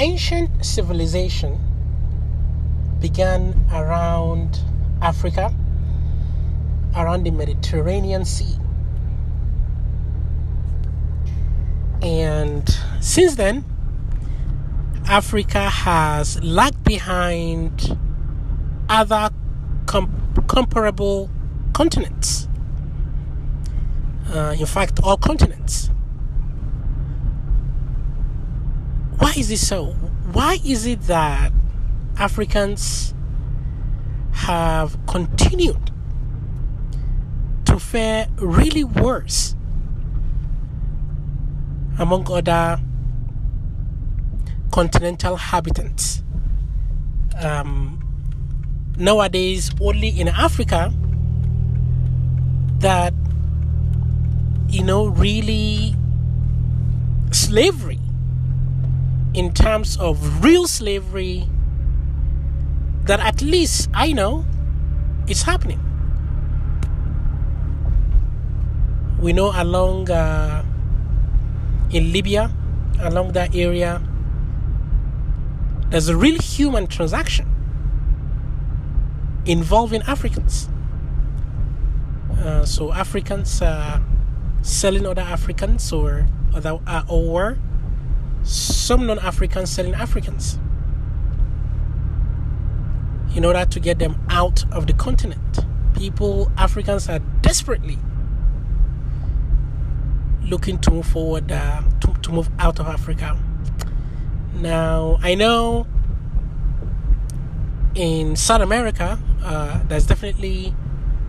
ancient civilization began around Africa, around the Mediterranean Sea. And since then, Africa has lagged behind other comparable continents. In fact, all continents. Why is it so? Why is it that Africans have continued to fare really worse among other continental habitants? Nowadays, only in Africa that, really slavery, in terms of real slavery, that at least I know is happening. We know along in Libya, along that area, there's a real human transaction involving Africans. So Africans selling other Africans, or some non-Africans selling Africans, in order to get them out of the continent. Africans are desperately looking to move forward, to move out of Africa. Now, I know in South America, there's definitely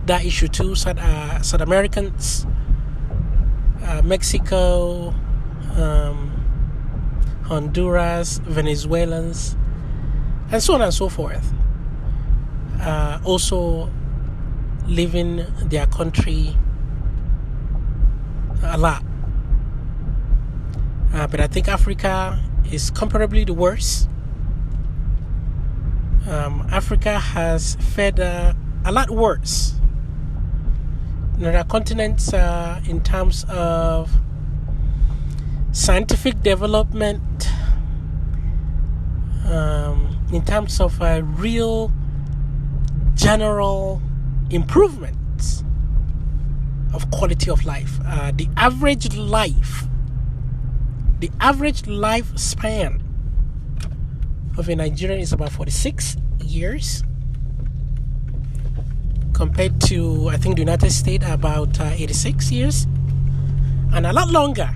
that issue too. South Americans, Mexico, Honduras, Venezuelans, and so on and so forth, also leaving their country a lot. But I think Africa is comparably the worst. Africa has fared a lot worse than other continents in terms of scientific development, in terms of real general improvements of quality of life. The average lifespan of a Nigerian is about 46 years, compared to, I think, the United States, about 86 years, and a lot longer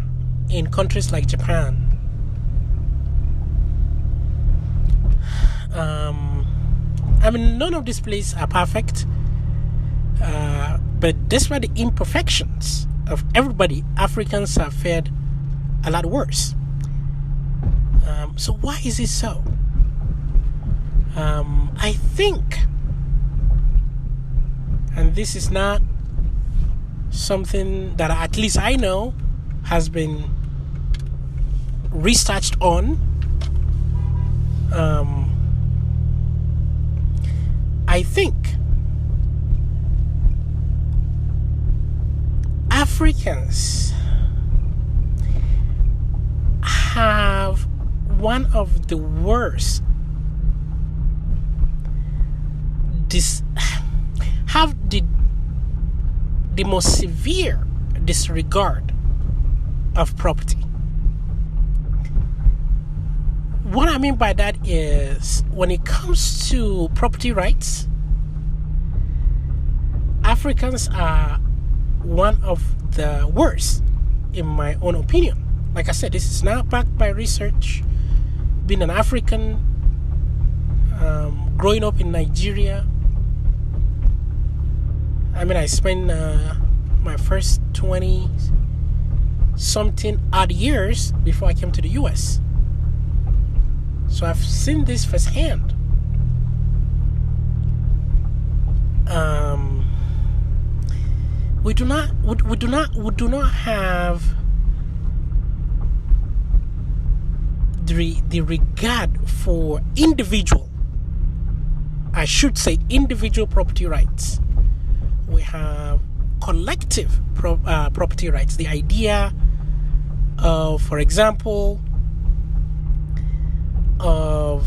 in countries like Japan. None of these places are perfect, but despite the imperfections of everybody, Africans have fared a lot worse. So why is it so? I think, and this is not something that at least I know has been researched on, I think Africans have one of the worst have the most severe disregard of property. What I mean by that is, when it comes to property rights, Africans are one of the worst, in my own opinion. Like I said, this is not backed by research. Being an African, growing up in Nigeria, I spent my first 20-something odd years before I came to the US. So I've seen this firsthand. We do not have the regard for individual property rights. We have collective property rights. The idea of, for example, of,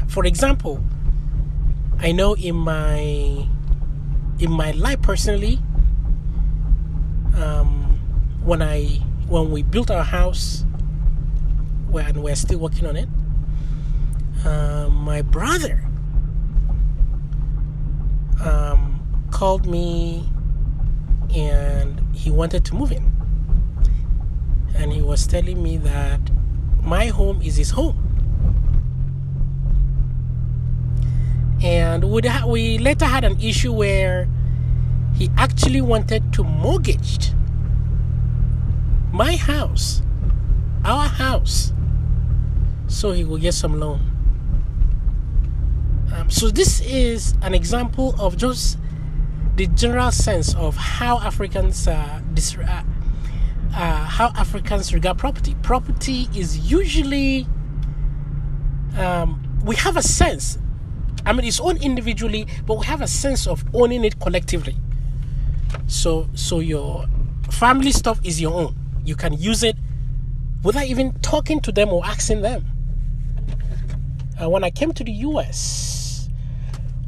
for example, I know in my life personally, when we built our house, and we're still working on it, my brother called me and he wanted to move in, and he was telling me that my home is his home. And we later had an issue where he actually wanted to mortgage my house, our house, so he would get some loan. So this is an example of just the general sense of how Africans regard property. Property is usually, we have a sense. I mean, it's owned individually, but we have a sense of owning it collectively. So your family stuff is your own. You can use it without even talking to them or asking them. When I came to the US,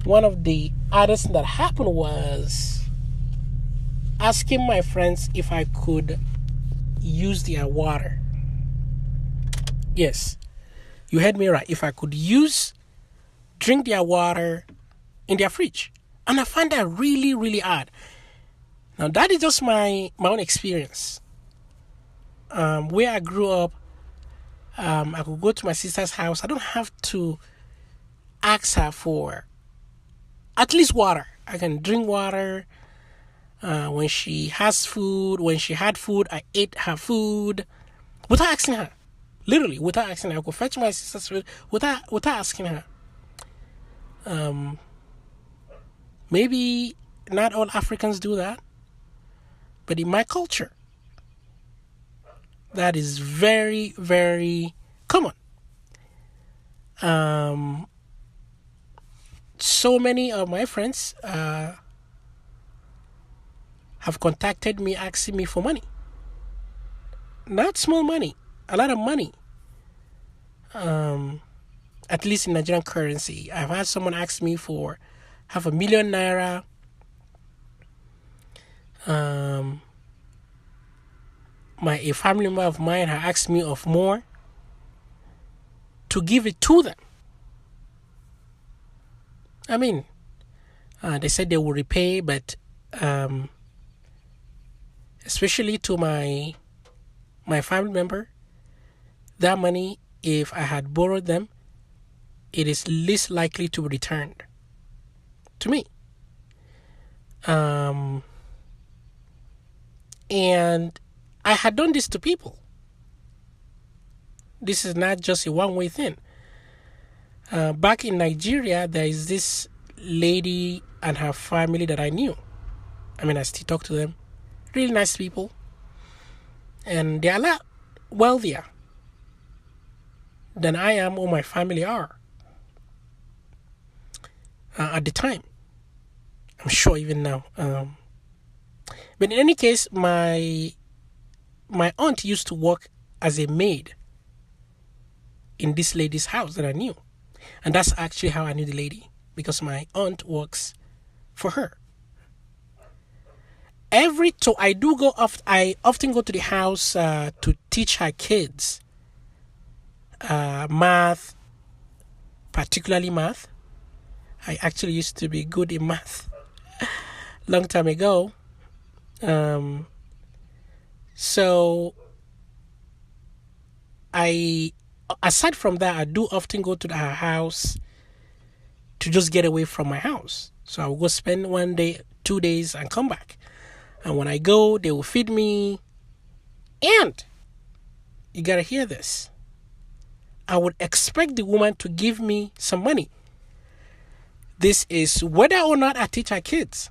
one of the oddest things that happened was asking my friends if I could use their water. Yes, you heard me right. If I could drink their water in their fridge. And I find that really, really odd. Now, that is just my own experience. Where I grew up, I could go to my sister's house. I don't have to ask her for at least water. I can drink water. When she has food, when she had food, I ate her food without asking her. Literally, without asking her. I could fetch my sister's food without asking her. Maybe not all Africans do that, but in my culture, that is very, very common. So many of my friends have contacted me asking me for money. Not small money, a lot of money. At least in Nigerian currency. I've had someone ask me for ₦500,000 naira. A family member of mine had asked me of more to give it to them. I mean, they said they will repay, but especially to my family member, that money, if I had borrowed them, it is least likely to be returned to me. And I had done this to people. This is not just a one-way thing. Back in Nigeria, there is this lady and her family that I knew. I mean, I still talk to them. Really nice people. And they're a lot wealthier than I am or my family are. At the time. I'm sure even now. But in any case, my aunt used to work as a maid in this lady's house that I knew. And that's actually how I knew the lady, because my aunt works for her. I often go to the house to teach her kids math, particularly math. I actually used to be good in math long time ago. So aside from that, I do often go to her house to just get away from my house. So I will go spend 1 day, 2 days, and come back. And when I go, they will feed me. And you gotta hear this. I would expect the woman to give me some money. This is whether or not I teach her kids.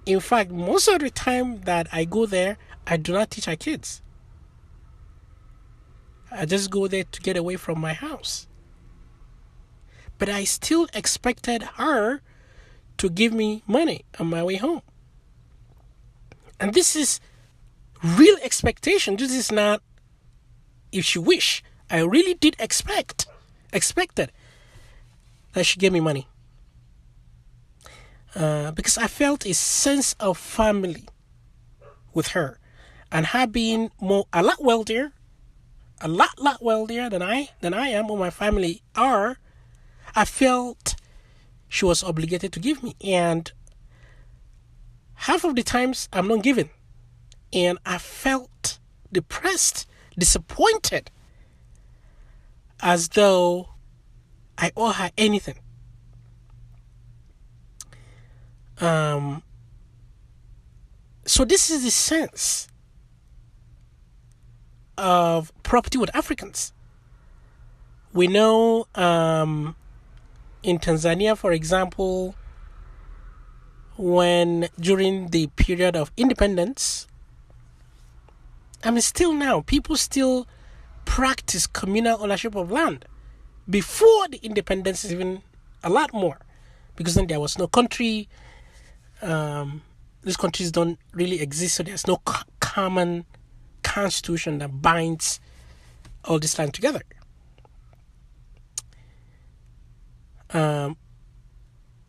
In fact, most of the time that I go there, I do not teach her kids. I just go there to get away from my house. But I still expected her to give me money on my way home. And this is real expectation. This is not if she wish. I really did expected that she gave me money. Because I felt a sense of family with her, and her being a lot wealthier than I am, or my family are. I felt she was obligated to give me, and half of the times I'm not giving, and I felt depressed, disappointed, as though I owe her anything. So this is the sense of property with Africans. We know in Tanzania, for example, when during the period of independence, still now, people still practice communal ownership of land. Before the independence, even a lot more, because then there was no country. These countries don't really exist, so there's no common constitution that binds all this land together.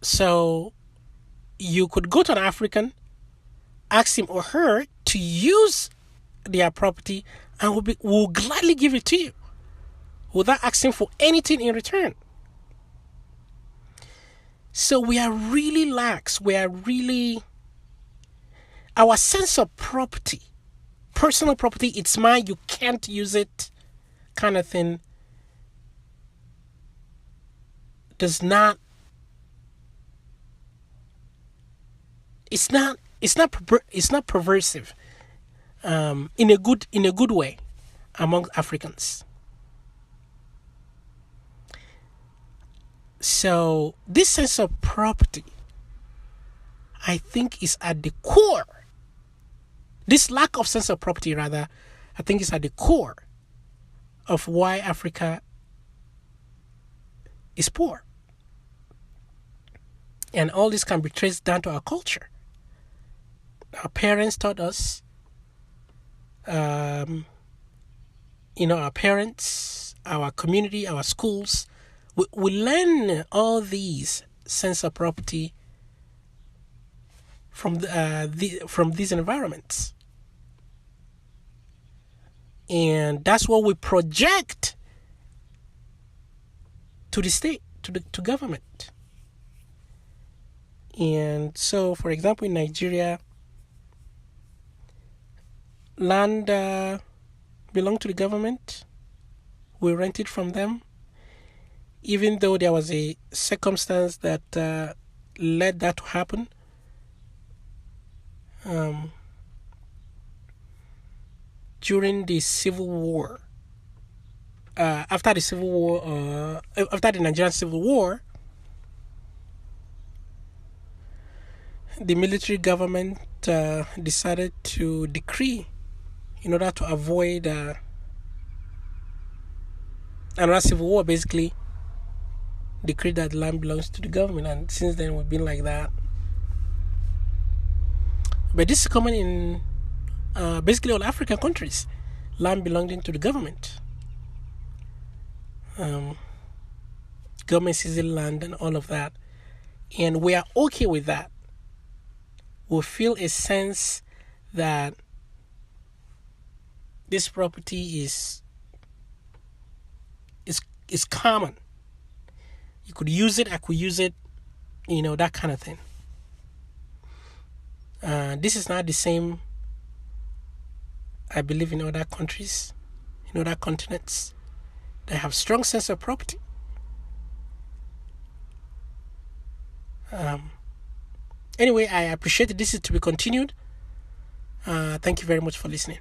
So you could go to an African, ask him or her to use their property, and will gladly give it to you without asking for anything in return. So we are really lax. Our sense of property, personal property, it's mine, you can't use it, kind of thing, it's not perversive in a good way among Africans. So this sense of property, I think, is at the core. This lack of sense of property, rather, I think, is at the core of why Africa is poor. And all this can be traced down to our culture. Our parents taught us, our parents, our community, our schools, we learn all these sense of property from these environments, and that's what we project to the state, to government. And so, for example, in Nigeria, land belonged to the government. We rented from them, even though there was a circumstance that led that to happen. During the Civil War, after the Nigerian Civil War, the military government decided to decree, in order to avoid another civil war, basically decreed that land belongs to the government, and since then we've been like that. But this is common in basically all African countries, land belonging to the government. Government seizing land and all of that, and we are okay with that. We feel a sense that this property is common. You could use it, I could use it, that kind of thing. This is not the same, I believe, in other countries, in other continents. They have strong sense of property. Anyway, I appreciate it. This is to be continued. Thank you very much for listening.